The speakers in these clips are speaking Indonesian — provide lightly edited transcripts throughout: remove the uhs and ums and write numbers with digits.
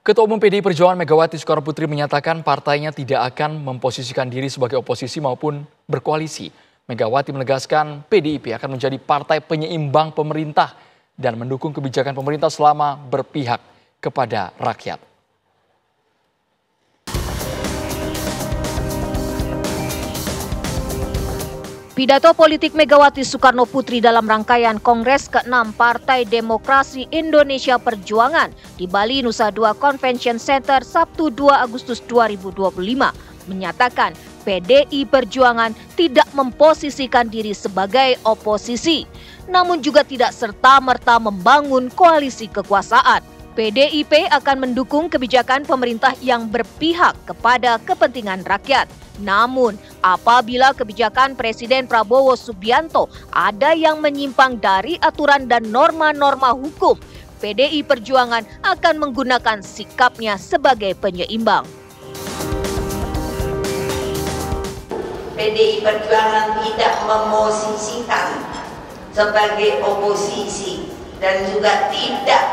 Ketua Umum PDI Perjuangan Megawati Soekarnoputri menyatakan partainya tidak akan memposisikan diri sebagai oposisi maupun berkoalisi. Megawati menegaskan PDIP akan menjadi partai penyeimbang pemerintah dan mendukung kebijakan pemerintah selama berpihak kepada rakyat. Pidato politik Megawati Soekarnoputri dalam rangkaian Kongres ke-6 Partai Demokrasi Indonesia Perjuangan di Bali Nusa Dua Convention Center Sabtu 2 Agustus 2025 menyatakan PDI Perjuangan tidak memposisikan diri sebagai oposisi, namun juga tidak serta-merta membangun koalisi kekuasaan. PDIP akan mendukung kebijakan pemerintah yang berpihak kepada kepentingan rakyat. Namun, apabila kebijakan Presiden Prabowo Subianto ada yang menyimpang dari aturan dan norma-norma hukum, PDI Perjuangan akan menggunakan sikapnya sebagai penyeimbang. PDI Perjuangan tidak memosisikan sebagai oposisi dan juga tidak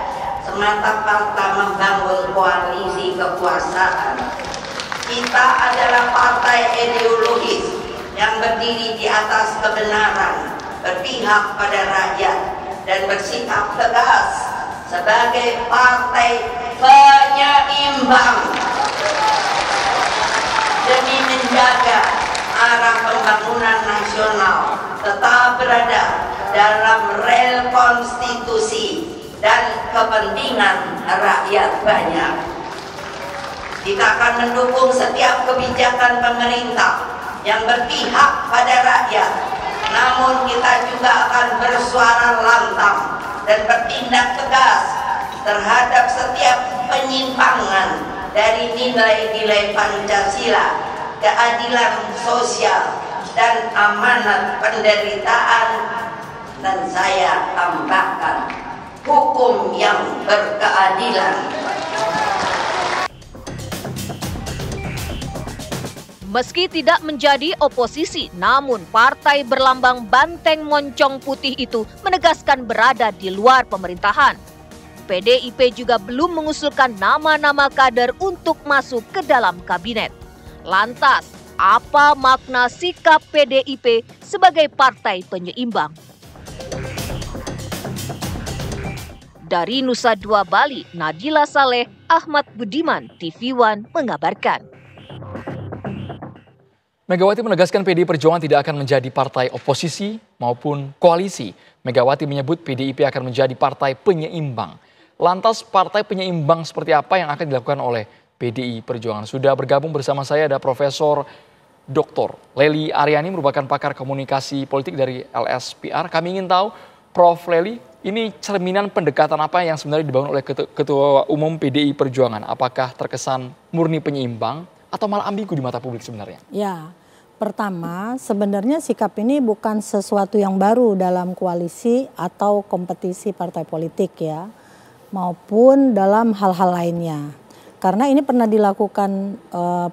semata-mata membangun koalisi kekuasaan. Kita adalah partai ideologis yang berdiri di atas kebenaran, berpihak pada rakyat, dan bersikap tegas sebagai partai penyeimbang demi menjaga arah pembangunan nasional tetap berada dalam rel konstitusi dan kepentingan rakyat banyak. Kita akan mendukung setiap kebijakan pemerintah yang berpihak pada rakyat. Namun kita juga akan bersuara lantang dan bertindak tegas terhadap setiap penyimpangan dari nilai-nilai Pancasila, keadilan sosial, dan amanat penderitaan. Dan saya tambahkan, hukum yang berkeadilan. Meski tidak menjadi oposisi, namun partai berlambang banteng moncong putih itu menegaskan berada di luar pemerintahan. PDIP juga belum mengusulkan nama-nama kader untuk masuk ke dalam kabinet. Lantas, apa makna sikap PDIP sebagai partai penyeimbang? Dari Nusa Dua Bali, Nadila Saleh, Ahmad Budiman, TV One mengabarkan. Megawati menegaskan PDI Perjuangan tidak akan menjadi partai oposisi maupun koalisi. Megawati menyebut PDIP akan menjadi partai penyeimbang. Lantas partai penyeimbang seperti apa yang akan dilakukan oleh PDI Perjuangan? Sudah bergabung bersama saya ada Profesor Dr. Lely Aryani, merupakan pakar komunikasi politik dari LSPR. Kami ingin tahu, Prof. Lely, ini cerminan pendekatan apa yang sebenarnya dibangun oleh Ketua Umum PDI Perjuangan? Apakah terkesan murni penyeimbang atau malah ambigu di mata publik sebenarnya? Ya, pertama sebenarnya sikap ini bukan sesuatu yang baru dalam koalisi atau kompetisi partai politik ya, maupun dalam hal-hal lainnya. Karena ini pernah dilakukan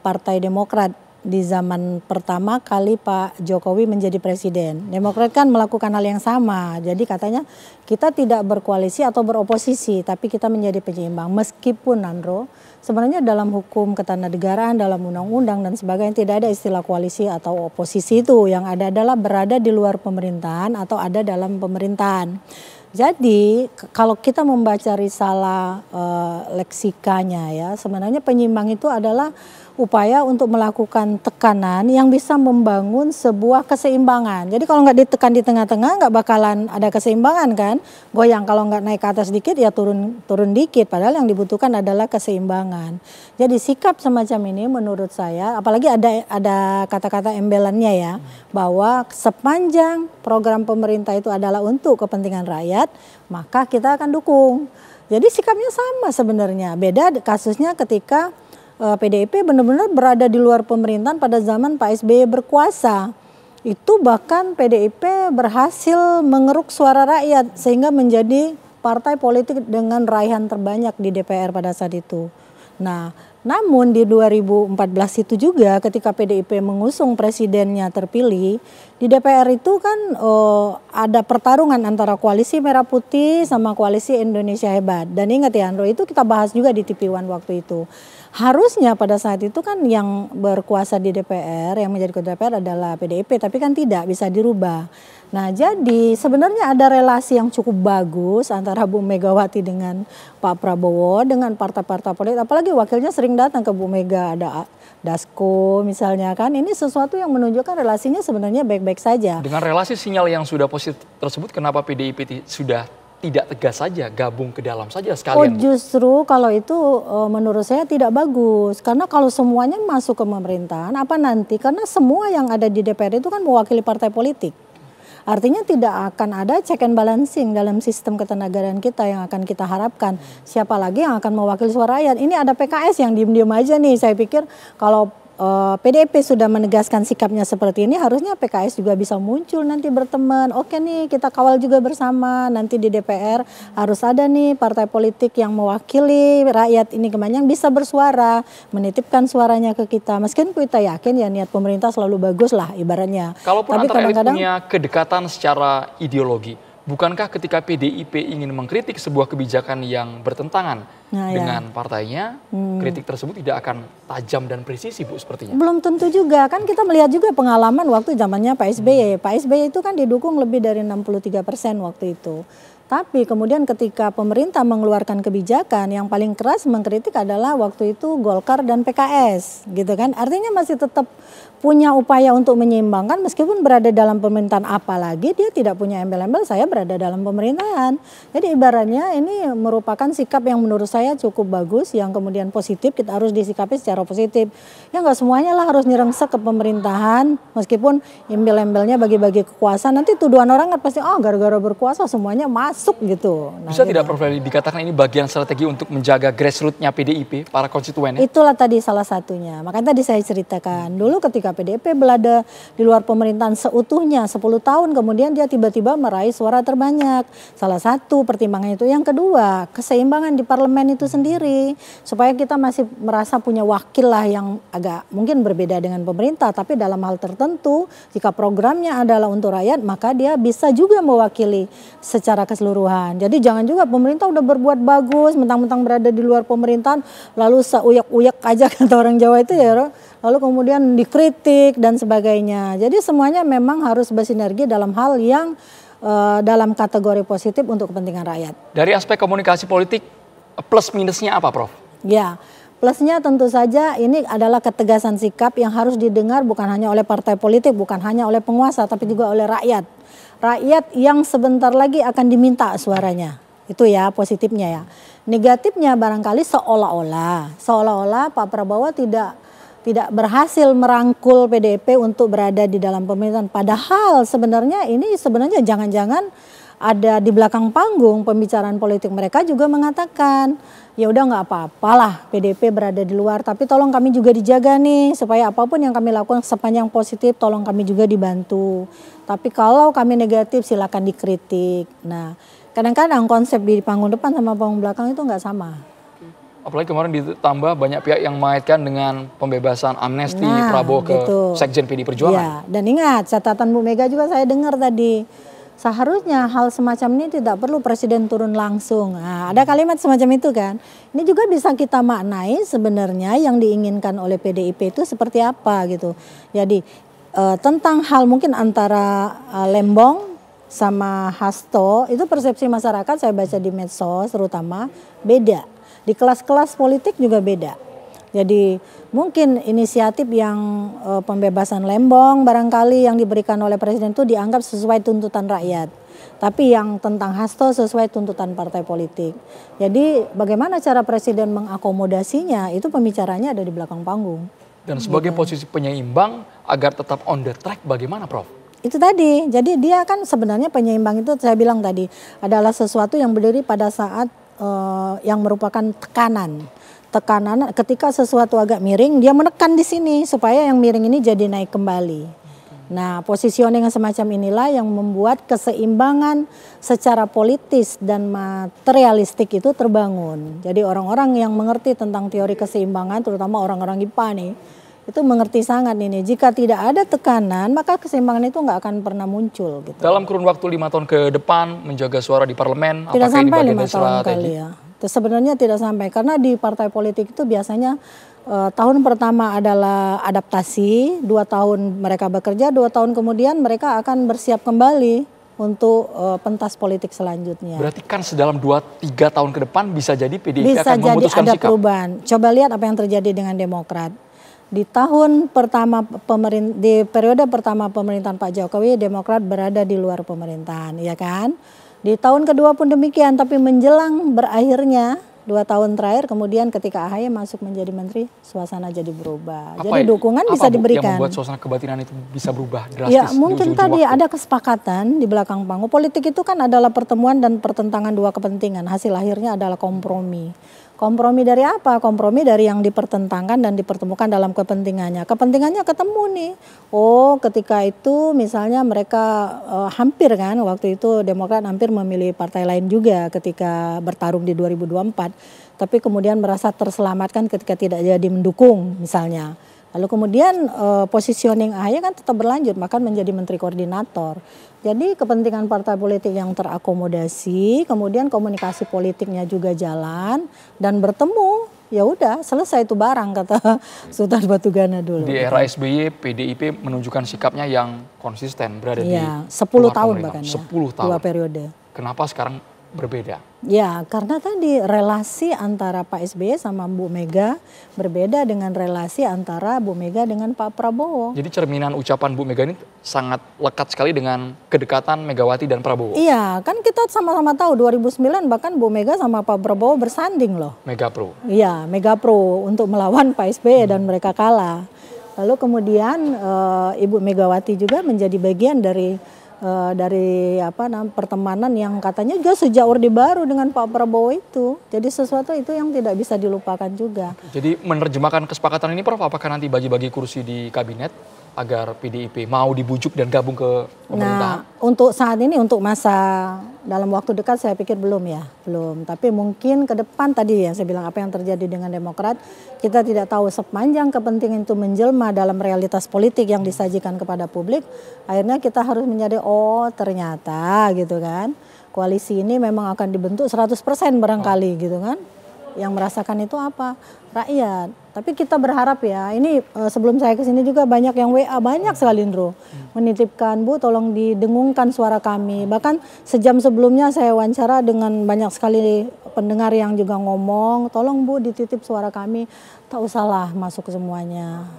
Partai Demokrat di zaman pertama kali Pak Jokowi menjadi presiden. Demokrat kan melakukan hal yang sama. Jadi katanya kita tidak berkoalisi atau beroposisi, tapi kita menjadi penyeimbang. Meskipun Nandro, sebenarnya dalam hukum ketatanegaraan, dalam undang-undang dan sebagainya tidak ada istilah koalisi atau oposisi itu. Yang ada adalah berada di luar pemerintahan atau ada dalam pemerintahan. Jadi kalau kita membaca risalah leksikanya ya, sebenarnya penyeimbang itu adalah upaya untuk melakukan tekanan yang bisa membangun sebuah keseimbangan. Jadi kalau nggak ditekan di tengah-tengah nggak bakalan ada keseimbangan kan. Goyang, kalau nggak naik ke atas dikit ya turun dikit. Padahal yang dibutuhkan adalah keseimbangan. Jadi sikap semacam ini menurut saya, apalagi ada kata-kata embelannya ya, bahwa sepanjang program pemerintah itu adalah untuk kepentingan rakyat, maka kita akan dukung. Jadi sikapnya sama sebenarnya. Beda kasusnya ketika PDIP benar-benar berada di luar pemerintahan pada zaman Pak SBY berkuasa. Itu bahkan PDIP berhasil mengeruk suara rakyat sehingga menjadi partai politik dengan raihan terbanyak di DPR pada saat itu. Nah, Namun di 2014 itu juga ketika PDIP mengusung presidennya terpilih, di DPR itu kan ada pertarungan antara koalisi Merah Putih sama koalisi Indonesia Hebat. Dan ingat ya Andro, itu kita bahas juga di TV One waktu itu. Harusnya pada saat itu kan yang berkuasa di DPR, yang menjadi ketua DPR adalah PDIP, tapi kan tidak bisa dirubah. Nah jadi sebenarnya ada relasi yang cukup bagus antara Bu Megawati dengan Pak Prabowo, dengan partai-partai politik, apalagi wakilnya sering datang ke Bu Mega, ada Dasko misalnya kan, ini sesuatu yang menunjukkan relasinya sebenarnya baik-baik saja. Dengan relasi sinyal yang sudah positif tersebut, kenapa PDIP sudah tidak tegas saja, gabung ke dalam saja sekalian? Justru kalau itu menurut saya tidak bagus, karena kalau semuanya masuk ke pemerintahan, apa nanti, karena semua yang ada di DPR itu kan mewakili partai politik. Artinya tidak akan ada check and balancing dalam sistem ketenagaraan kita yang akan kita harapkan. Siapa lagi yang akan mewakili suara rakyat? Ini ada PKS yang diem-diem aja nih. Saya pikir kalau PDIP sudah menegaskan sikapnya seperti ini, harusnya PKS juga bisa muncul nanti berteman. Oke nih, kita kawal juga bersama. Nanti di DPR harus ada nih partai politik yang mewakili rakyat ini kebanyakan bisa bersuara, menitipkan suaranya ke kita. Meskipun kita yakin ya niat pemerintah selalu bagus lah ibaratnya. Kalaupun tapi antara elit kadang-kadang punya kedekatan secara ideologi, bukankah ketika PDIP ingin mengkritik sebuah kebijakan yang bertentangan dengan partainya, kritik tersebut tidak akan tajam dan presisi, Bu, sepertinya? Belum tentu juga, kan kita melihat juga pengalaman waktu zamannya Pak SBY. Pak SBY itu kan didukung lebih dari 63% waktu itu. Tapi kemudian ketika pemerintah mengeluarkan kebijakan, yang paling keras mengkritik adalah waktu itu Golkar dan PKS, gitu kan. Artinya masih tetap punya upaya untuk menyeimbangkan meskipun berada dalam pemerintahan, apalagi dia tidak punya embel-embel saya berada dalam pemerintahan. Jadi ibaratnya ini merupakan sikap yang menurut saya cukup bagus, yang kemudian positif, kita harus disikapi secara positif. Ya nggak semuanya lah harus nyerengsek ke pemerintahan, meskipun embel-embelnya bagi-bagi kekuasaan, nanti tuduhan orang kan pasti gara-gara berkuasa semuanya masuk gitu. Nah, bisa gitu. tidak Prof Lely dikatakan ini bagian strategi untuk menjaga grassroots-nya PDIP, para konstituennya? Itulah tadi salah satunya. Makanya tadi saya ceritakan dulu ketika PDIP berada di luar pemerintahan seutuhnya 10 tahun, kemudian dia tiba-tiba meraih suara terbanyak. Salah satu pertimbangan itu. Yang kedua, keseimbangan di parlemen itu sendiri, supaya kita masih merasa punya wakil lah yang agak mungkin berbeda dengan pemerintah, tapi dalam hal tertentu jika programnya adalah untuk rakyat, maka dia bisa juga mewakili secara keseluruhan. Jadi jangan juga pemerintah udah berbuat bagus, mentang-mentang berada di luar pemerintahan lalu seuyak-uyak aja kata orang Jawa itu ya, lalu kemudian dikritik dan sebagainya. Jadi semuanya memang harus bersinergi dalam hal yang dalam kategori positif untuk kepentingan rakyat. Dari aspek komunikasi politik, plus minusnya apa, Prof? Ya, plusnya tentu saja ini adalah ketegasan sikap yang harus didengar bukan hanya oleh partai politik, bukan hanya oleh penguasa, tapi juga oleh rakyat. Rakyat yang sebentar lagi akan diminta suaranya. Itu ya positifnya ya. Negatifnya barangkali seolah-olah Pak Prabowo tidak berhasil merangkul PDIP untuk berada di dalam pemerintahan. Padahal sebenarnya jangan-jangan ada di belakang panggung pembicaraan politik mereka juga mengatakan ya udah nggak apa-apalah PDIP berada di luar, tapi tolong kami juga dijaga nih supaya apapun yang kami lakukan sepanjang positif tolong kami juga dibantu. Tapi kalau kami negatif silakan dikritik. Nah kadang-kadang konsep di panggung depan sama panggung belakang itu nggak sama. Apalagi kemarin ditambah banyak pihak yang mengaitkan dengan pembebasan amnesti Prabowo ke Sekjen PD Perjuangan. Ya, dan ingat catatan Bu Mega juga saya dengar tadi. Seharusnya hal semacam ini tidak perlu presiden turun langsung. Nah, ada kalimat semacam itu kan. Ini juga bisa kita maknai sebenarnya yang diinginkan oleh PDIP itu seperti apa gitu. Jadi tentang hal mungkin antara Lembong sama Hasto itu persepsi masyarakat saya baca di medsos terutama beda. Di kelas-kelas politik juga beda. Jadi mungkin inisiatif yang pembebasan Lembong barangkali yang diberikan oleh presiden itu dianggap sesuai tuntutan rakyat. Tapi yang tentang Hasto sesuai tuntutan partai politik. Jadi bagaimana cara presiden mengakomodasinya itu pembicaranya ada di belakang panggung. Dan sebagai posisi penyeimbang agar tetap on the track bagaimana Prof? Itu tadi, jadi dia kan sebenarnya penyeimbang itu saya bilang tadi adalah sesuatu yang berdiri pada saat yang merupakan tekanan ketika sesuatu agak miring dia menekan di sini supaya yang miring ini jadi naik kembali. Nah, positioning semacam inilah yang membuat keseimbangan secara politis dan materialistik itu terbangun. Jadi orang-orang yang mengerti tentang teori keseimbangan, terutama orang-orang IPA nih, itu mengerti sangat ini. Jika tidak ada tekanan, maka keseimbangan itu nggak akan pernah muncul. Gitu. Dalam kurun waktu 5 tahun ke depan menjaga suara di parlemen, tidak apakah sampai ini bagian 5 dari tahun strategi? kali ya. Sebenarnya tidak sampai, karena di partai politik itu biasanya tahun pertama adalah adaptasi, 2 tahun mereka bekerja, 2 tahun kemudian mereka akan bersiap kembali untuk pentas politik selanjutnya. Berarti kan sedalam 2-3 tahun ke depan bisa jadi PDIP bisa akan jadi memutuskan ada sikap. perubahan. Coba lihat apa yang terjadi dengan Demokrat. Di tahun pertama di periode pertama pemerintahan Pak Jokowi, Demokrat berada di luar pemerintahan, ya kan? Di tahun kedua pun demikian, tapi menjelang berakhirnya 2 tahun terakhir, kemudian ketika AHY masuk menjadi menteri, suasana jadi berubah. Jadi dukungan bisa diberikan. Yang membuat suasana kebatinan itu bisa berubah drastis? Ya mungkin tadi ada kesepakatan di belakang panggung. Politik itu kan adalah pertemuan dan pertentangan 2 kepentingan. Hasil akhirnya adalah kompromi. Kompromi dari apa? Kompromi dari yang dipertentangkan dan dipertemukan dalam kepentingannya. Kepentingannya ketemu nih. Oh, ketika itu misalnya mereka hampir kan, waktu itu Demokrat hampir memilih partai lain juga ketika bertarung di 2024. Tapi kemudian merasa terselamatkan ketika tidak jadi mendukung misalnya. Lalu kemudian positioning AHY kan tetap berlanjut, bahkan menjadi menteri koordinator. Jadi kepentingan partai politik yang terakomodasi, kemudian komunikasi politiknya juga jalan dan bertemu, ya udah selesai itu barang, kata Sultan Batugana dulu. Di era SBY, PDIP menunjukkan sikapnya yang konsisten, berada di 10 tahun bahkan ya, 10 tahun. 2 periode. Kenapa sekarang berbeda? Ya, karena tadi relasi antara Pak SBY sama Bu Mega berbeda dengan relasi antara Bu Mega dengan Pak Prabowo. Jadi cerminan ucapan Bu Mega ini sangat lekat sekali dengan kedekatan Megawati dan Prabowo. Iya, kan kita sama-sama tahu 2009 bahkan Bu Mega sama Pak Prabowo bersanding loh. Mega Pro. Iya, Mega Pro untuk melawan Pak SBY dan mereka kalah. Lalu kemudian Ibu Megawati juga menjadi bagian dari pertemanan yang katanya juga sejak Orde Baru dengan Pak Prabowo itu. Jadi sesuatu itu yang tidak bisa dilupakan juga. Jadi menerjemahkan kesepakatan ini Prof, apakah nanti bagi-bagi kursi di kabinet agar PDIP mau dibujuk dan gabung ke pemerintahan? Nah, untuk saat ini, untuk masa dalam waktu dekat saya pikir belum ya, belum. Tapi mungkin ke depan tadi ya saya bilang apa yang terjadi dengan Demokrat, kita tidak tahu sepanjang kepentingan itu menjelma dalam realitas politik yang disajikan kepada publik, akhirnya kita harus menjadi oh ternyata gitu kan, koalisi ini memang akan dibentuk 100% barangkali gitu kan. Yang merasakan itu apa? Rakyat. Tapi kita berharap ya, ini sebelum saya kesini juga banyak yang WA, banyak sekali Indro. Menitipkan, Bu tolong didengungkan suara kami. Bahkan sejam sebelumnya saya wawancara dengan banyak sekali pendengar yang juga ngomong, tolong Bu dititip suara kami. Tak usahlah masuk ke semuanya.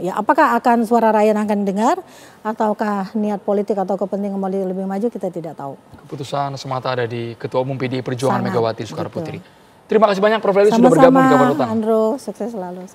Ya, apakah akan suara rakyat akan dengar, ataukah niat politik atau kepentingan politik lebih maju, kita tidak tahu. Keputusan semata ada di Ketua Umum PDI Perjuangan Megawati Soekarno Putri. Betul. Terima kasih banyak Prof. Lely sudah bergabung di Kabar Rutan. Andro, sukses selalu.